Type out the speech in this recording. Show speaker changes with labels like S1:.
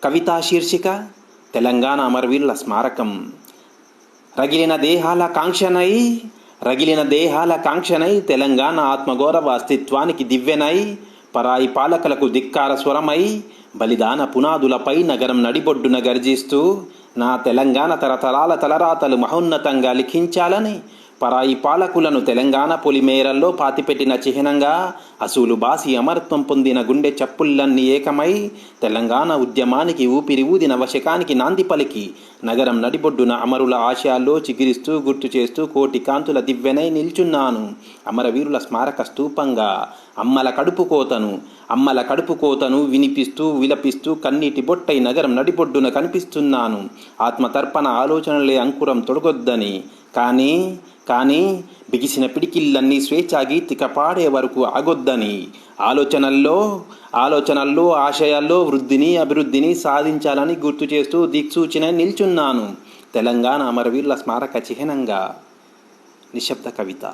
S1: కవితా శీర్షిక తెలంగాణ అమరవీరుల స్మారకం. రగిలిన దేహాల కాంక్షనై తెలంగాణ ఆత్మగౌరవ అస్తిత్వానికి దివ్వెనై పరాయి పాలకులకు ధిక్కార స్వరమై బలిదాన పునాదులపై నగరం నడిబొడ్డున గర్జిస్తూ నా తెలంగాణ తరతరాల తలరాతలు మహోన్నతంగా లిఖించాలని పరాయి పాలకులను తెలంగాణ పొలిమేరల్లో పాతిపెట్టిన చిహ్నంగా అసూలు బాసి అమరత్వం పొందిన గుండె చప్పుళ్ళన్నీ ఏకమై తెలంగాణ ఉద్యమానికి ఊపిరి ఊదిన వశకానికి నాంది పలికి నగరం నడిబొడ్డున అమరుల ఆశయాల్లో చిగిరిస్తూ గుర్తు చేస్తూ కోటి కాంతుల దివ్వెనై నిల్చున్నాను. అమరవీరుల స్మారక స్తూపంగా అమ్మల కడుపు కోతను వినిపిస్తూ విలపిస్తూ కన్నీటి బొట్టై నగరం నడిబొడ్డున కనిపిస్తున్నాను. ఆత్మతర్పణ ఆలోచనలే అంకురం తొడగొద్దని కానీ బిగిసిన పిడికిళ్ళన్నీ స్వేచ్ఛాగీతిక పాడే వరకు ఆగొద్దని ఆలోచనల్లో ఆశయాల్లో వృద్ధిని అభివృద్ధిని సాధించాలని గుర్తు చేస్తూ దిక్సూచిన నిల్చున్నాను. తెలంగాణ అమరవీరుల స్మారక చిహ్నంగా. నిశ్శబ్ద కవిత.